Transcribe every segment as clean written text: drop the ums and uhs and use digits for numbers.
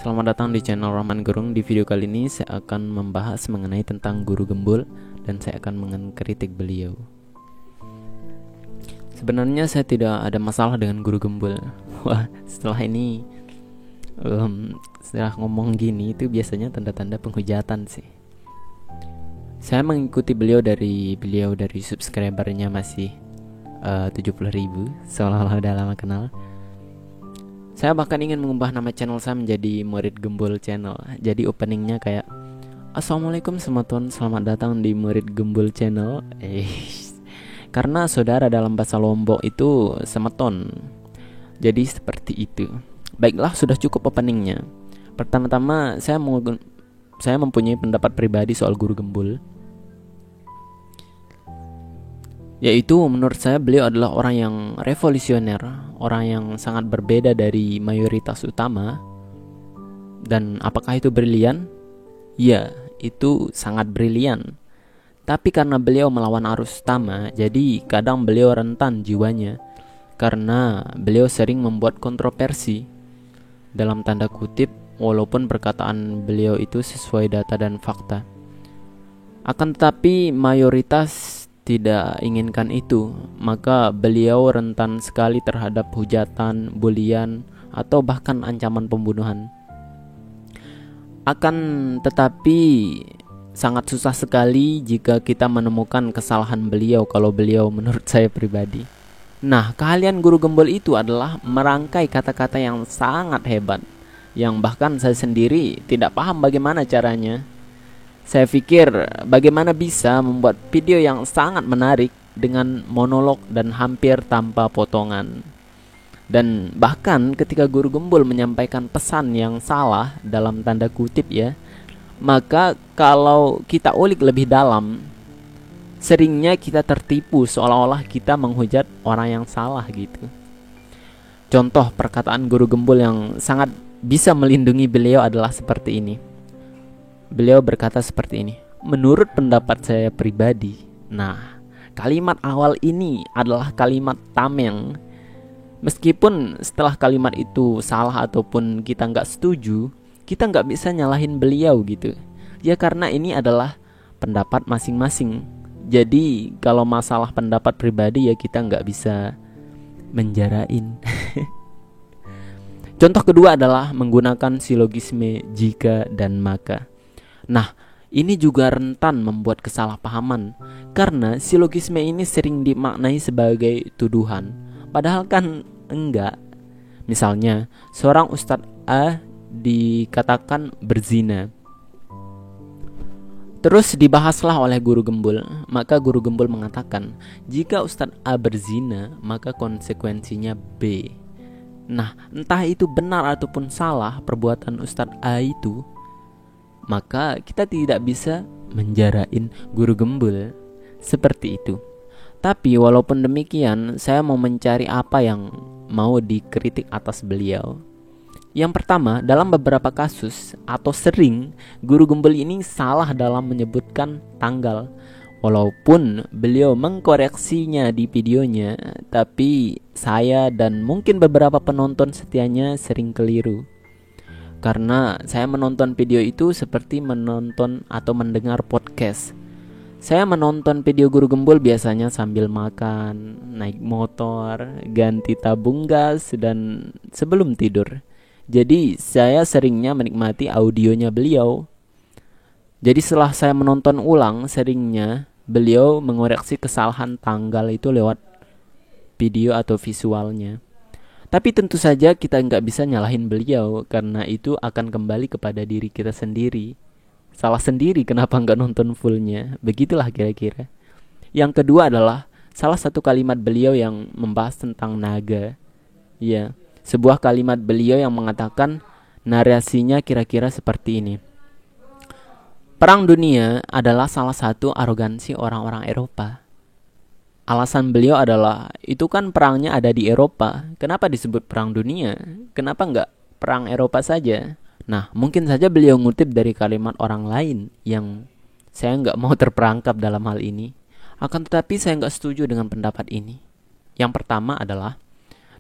Selamat datang di channel Rahman Gerung. Di video kali ini saya akan membahas mengenai tentang guru gembul dan saya akan mengkritik beliau. Sebenarnya saya tidak ada masalah dengan guru gembul. Wah, setelah ini setelah ngomong gini itu biasanya tanda-tanda penghujatan sih. Saya mengikuti beliau dari subscribernya masih 70.000, seolah-olah udah lama kenal. Saya bahkan ingin mengubah nama channel saya menjadi Murid Gembul Channel. Jadi openingnya kayak Assalamualaikum semeton, selamat datang di Murid Gembul Channel. Karena saudara dalam bahasa Lombok itu semeton. Jadi seperti itu. Baiklah, sudah cukup openingnya. Pertama-tama saya mempunyai pendapat pribadi soal guru gembul. Yaitu menurut saya beliau adalah orang yang revolusioner, orang yang sangat berbeda dari mayoritas utama. Dan apakah itu brilian? Ya, itu sangat brilian. Tapi karena beliau melawan arus utama, jadi kadang beliau rentan jiwanya. Karena beliau sering membuat kontroversi, dalam tanda kutip, walaupun perkataan beliau itu sesuai data dan fakta. Akan tetapi mayoritas tidak inginkan itu, maka beliau rentan sekali terhadap hujatan, bulian, atau bahkan ancaman pembunuhan. Akan tetapi sangat susah sekali jika kita menemukan kesalahan beliau kalau beliau menurut saya pribadi. Nah, keahlian guru gembul itu adalah merangkai kata-kata yang sangat hebat, yang bahkan saya sendiri tidak paham bagaimana caranya. Saya pikir bagaimana bisa membuat video yang sangat menarik dengan monolog dan hampir tanpa potongan. Dan bahkan ketika guru gembul menyampaikan pesan yang salah dalam tanda kutip ya, maka kalau kita ulik lebih dalam, seringnya kita tertipu seolah-olah kita menghujat orang yang salah gitu. Contoh perkataan guru gembul yang sangat bisa melindungi beliau adalah seperti ini. Beliau berkata seperti ini, menurut pendapat saya pribadi. Nah, kalimat awal ini adalah kalimat tameng. Meskipun setelah kalimat itu salah ataupun kita nggak setuju, kita nggak bisa nyalahin beliau gitu. Ya karena ini adalah pendapat masing-masing. Jadi kalau masalah pendapat pribadi ya kita nggak bisa menjarain. Contoh kedua adalah menggunakan silogisme jika dan maka. Nah, ini juga rentan membuat kesalahpahaman karena silogisme ini sering dimaknai sebagai tuduhan, padahal kan enggak. Misalnya, seorang Ustadz A dikatakan berzina. Terus dibahaslah oleh guru gembul, maka guru gembul mengatakan, jika Ustadz A berzina, maka konsekuensinya B. Nah, entah itu benar ataupun salah perbuatan Ustadz A itu, maka kita tidak bisa menjarain guru gembul seperti itu. Tapi walaupun demikian, saya mau mencari apa yang mau dikritik atas beliau. Yang pertama, dalam beberapa kasus atau sering guru gembul ini salah dalam menyebutkan tanggal. Walaupun beliau mengkoreksinya di videonya, tapi saya dan mungkin beberapa penonton setianya sering keliru. Karena saya menonton video itu seperti menonton atau mendengar podcast. Saya menonton video guru gembul biasanya sambil makan, naik motor, ganti tabung gas, dan sebelum tidur. Jadi saya seringnya menikmati audionya beliau. Jadi setelah saya menonton ulang, seringnya beliau mengoreksi kesalahan tanggal itu lewat video atau visualnya. Tapi tentu saja kita nggak bisa nyalahin beliau karena itu akan kembali kepada diri kita sendiri. Salah sendiri kenapa nggak nonton fullnya. Begitulah kira-kira. Yang kedua adalah salah satu kalimat beliau yang membahas tentang naga. Ya, sebuah kalimat beliau yang mengatakan narasinya kira-kira seperti ini. Perang dunia adalah salah satu arogansi orang-orang Eropa. Alasan beliau adalah, itu kan perangnya ada di Eropa. Kenapa disebut perang dunia? Kenapa nggak perang Eropa saja? Nah, mungkin saja beliau ngutip dari kalimat orang lain yang saya nggak mau terperangkap dalam hal ini. Akan tetapi saya nggak setuju dengan pendapat ini. Yang pertama adalah,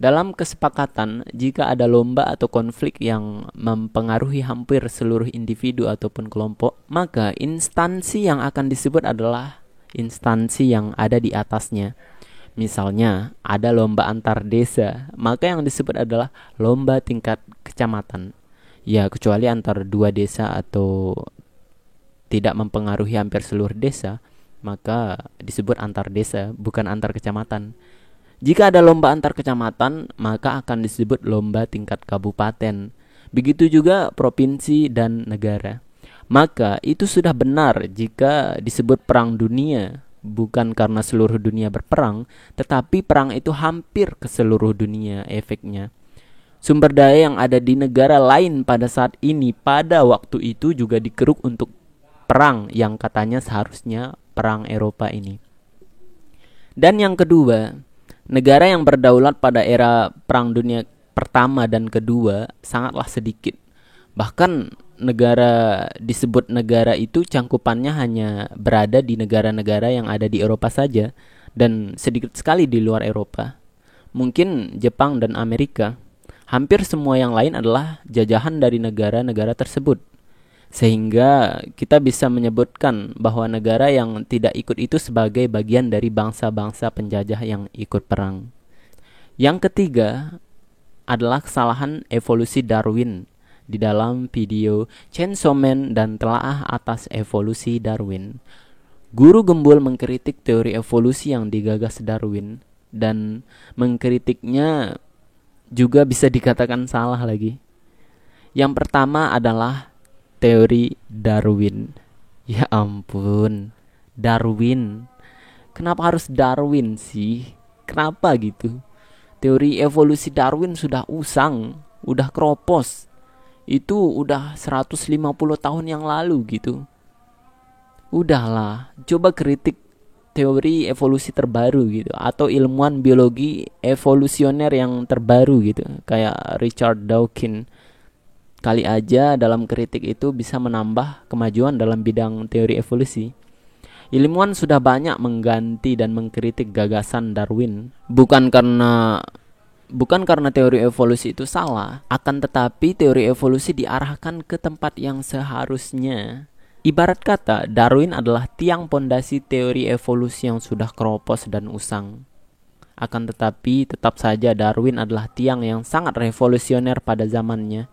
Dalam kesepakatan, jika ada lomba atau konflik yang mempengaruhi hampir seluruh individu ataupun kelompok, maka instansi yang akan disebut adalah instansi yang ada di atasnya. Misalnya, ada lomba antar desa, maka yang disebut adalah lomba tingkat kecamatan. Ya, kecuali antar dua desa atau tidak mempengaruhi hampir seluruh desa, maka disebut antar desa, bukan antar kecamatan. Jika ada lomba antar kecamatan, maka akan disebut lomba tingkat kabupaten. Begitu juga provinsi dan negara. Maka itu sudah benar jika disebut perang dunia, bukan karena seluruh dunia berperang, tetapi perang itu hampir ke seluruh dunia efeknya. Sumber daya yang ada di negara lain pada saat ini, pada waktu itu juga dikeruk untuk perang yang katanya seharusnya perang Eropa ini. Dan yang kedua, negara yang berdaulat pada era Perang Dunia Pertama dan Kedua sangatlah sedikit. Bahkan negara disebut negara itu cangkupannya hanya berada di negara-negara yang ada di Eropa saja dan sedikit sekali di luar Eropa. Mungkin Jepang dan Amerika. Hampir semua yang lain adalah jajahan dari negara-negara tersebut. Sehingga kita bisa menyebutkan bahwa negara yang tidak ikut itu sebagai bagian dari bangsa-bangsa penjajah yang ikut perang. Yang ketiga adalah kesalahan evolusi Darwin di dalam video Chainsaw Man dan Telaah Atas Evolusi Darwin. Guru Gembul mengkritik teori evolusi yang digagas Darwin dan mengkritiknya juga bisa dikatakan salah lagi. Yang pertama adalah teori Darwin. Ya ampun, Darwin. Kenapa harus Darwin sih? Kenapa gitu? Teori evolusi Darwin sudah usang, udah kropos. Itu udah 150 tahun yang lalu gitu. Udahlah, coba kritik teori evolusi terbaru gitu, atau ilmuwan biologi evolusioner yang terbaru gitu, kayak Richard Dawkins. Kali aja dalam kritik itu bisa menambah kemajuan dalam bidang teori evolusi. Ilmuwan sudah banyak mengganti dan mengkritik gagasan Darwin, bukan karena teori evolusi itu salah, akan tetapi teori evolusi diarahkan ke tempat yang seharusnya. Ibarat kata, Darwin adalah tiang pondasi teori evolusi yang sudah kropos dan usang. Akan tetapi tetap saja Darwin adalah tiang yang sangat revolusioner pada zamannya.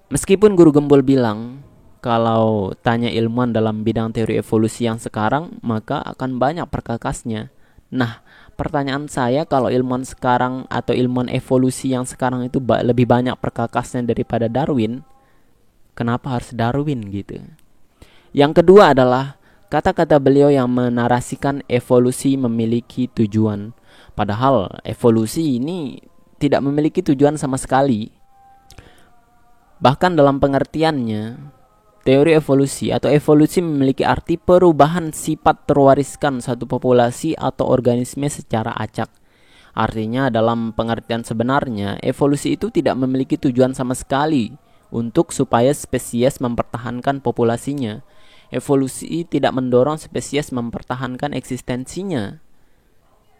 Meskipun Guru Gembul bilang, kalau tanya ilmuwan dalam bidang teori evolusi yang sekarang, maka akan banyak perkakasnya. Nah, pertanyaan saya, kalau ilmuwan sekarang atau ilmuwan evolusi yang sekarang itu lebih banyak perkakasnya daripada Darwin, kenapa harus Darwin gitu? Yang kedua adalah kata-kata beliau yang menarasikan evolusi memiliki tujuan. Padahal evolusi ini tidak memiliki tujuan sama sekali. Bahkan dalam pengertiannya, teori evolusi atau evolusi memiliki arti perubahan sifat terwariskan suatu populasi atau organisme secara acak. Artinya dalam pengertian sebenarnya, evolusi itu tidak memiliki tujuan sama sekali untuk supaya spesies mempertahankan populasinya. Evolusi tidak mendorong spesies mempertahankan eksistensinya.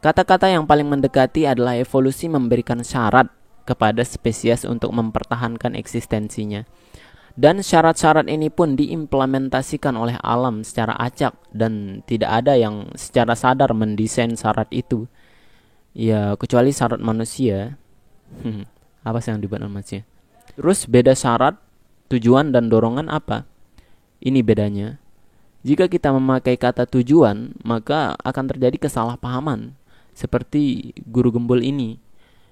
Kata-kata yang paling mendekati adalah evolusi memberikan syarat kepada spesies untuk mempertahankan eksistensinya. Dan syarat-syarat ini pun diimplementasikan oleh alam secara acak dan tidak ada yang secara sadar mendesain syarat itu. Ya, kecuali syarat manusia. Apa sih yang dibuat manusia? Terus beda syarat, tujuan dan dorongan apa? Ini bedanya. Jika kita memakai kata tujuan, maka akan terjadi kesalahpahaman. Seperti Guru Gembul ini.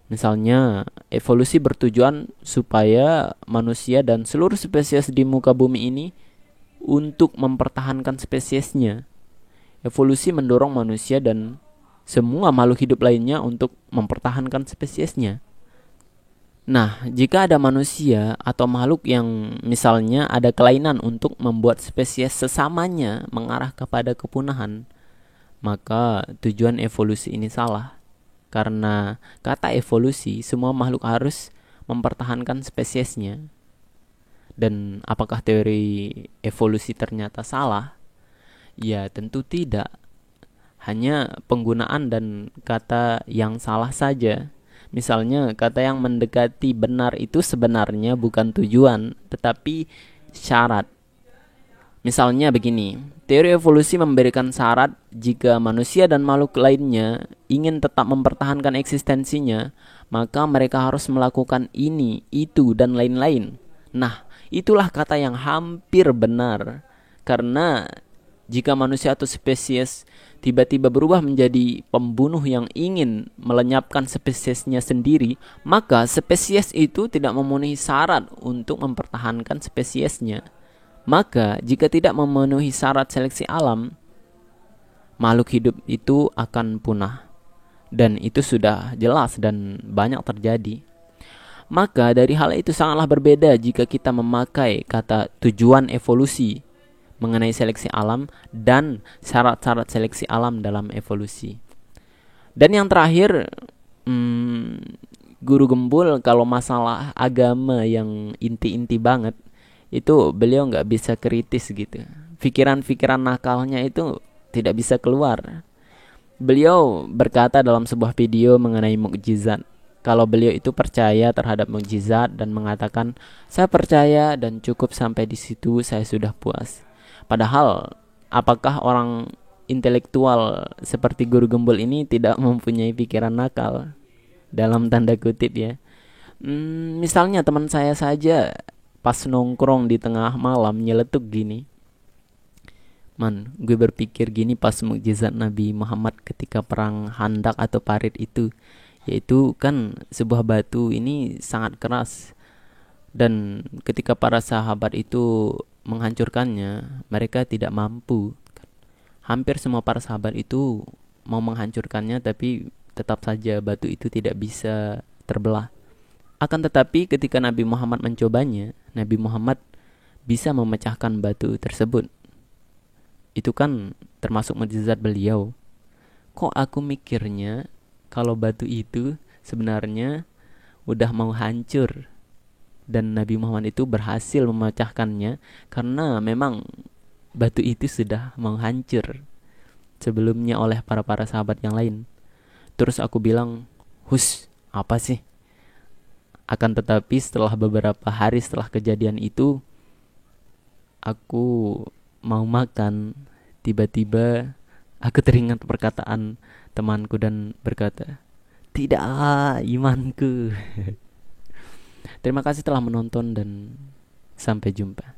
Misalnya, evolusi bertujuan supaya manusia dan seluruh spesies di muka bumi ini untuk mempertahankan spesiesnya. Evolusi mendorong manusia dan semua makhluk hidup lainnya untuk mempertahankan spesiesnya. Nah, jika ada manusia atau makhluk yang misalnya ada kelainan untuk membuat spesies sesamanya mengarah kepada kepunahan, maka tujuan evolusi ini salah. Karena kata evolusi, semua makhluk harus mempertahankan spesiesnya. Dan apakah teori evolusi ternyata salah? Ya, tentu tidak. hanya penggunaan dan kata yang salah saja. Misalnya, kata yang mendekati benar itu sebenarnya bukan tujuan, tetapi syarat. Misalnya begini, teori evolusi memberikan syarat jika manusia dan makhluk lainnya ingin tetap mempertahankan eksistensinya, maka mereka harus melakukan ini, itu, dan lain-lain. Nah, itulah kata yang hampir benar. Karena jika manusia atau spesies tiba-tiba berubah menjadi pembunuh yang ingin melenyapkan spesiesnya sendiri, maka spesies itu tidak memenuhi syarat untuk mempertahankan spesiesnya. Maka jika tidak memenuhi syarat seleksi alam, makhluk hidup itu akan punah. Dan itu sudah jelas dan banyak terjadi. Maka dari hal itu sangatlah berbeda jika kita memakai kata tujuan evolusi mengenai seleksi alam dan syarat-syarat seleksi alam dalam evolusi. Dan yang terakhir, Guru Gembul kalau masalah agama yang inti-inti banget, itu beliau nggak bisa kritis gitu. Pikiran-pikiran nakalnya itu tidak bisa keluar. Beliau berkata dalam sebuah video mengenai mukjizat, kalau beliau itu percaya terhadap mukjizat dan mengatakan, saya percaya dan cukup sampai di situ, saya sudah puas. Padahal, apakah orang intelektual seperti Guru Gembul ini tidak mempunyai pikiran nakal? Dalam tanda kutip ya. Misalnya teman saya saja pas nongkrong di tengah malam nyeletuk gini. Man, gue berpikir gini pas mukjizat Nabi Muhammad ketika perang Handak atau Parit itu. Yaitu kan sebuah batu ini sangat keras. Dan ketika para sahabat itu menghancurkannya, mereka tidak mampu. Hampir semua para sahabat itu mau menghancurkannya, tapi tetap saja batu itu tidak bisa terbelah. Akan tetapi ketika Nabi Muhammad mencobanya, Nabi Muhammad bisa memecahkan batu tersebut. Itu kan termasuk mukjizat beliau. Kok aku mikirnya kalau batu itu sebenarnya udah mau hancur, dan Nabi Muhammad itu berhasil memecahkannya karena memang batu itu sudah mau hancur sebelumnya oleh para sahabat yang lain. Terus aku bilang, apa sih? Akan tetapi setelah beberapa hari setelah kejadian itu, aku mau makan, tiba-tiba aku teringat perkataan temanku dan berkata, tidak, imanku. Terima kasih telah menonton dan sampai jumpa.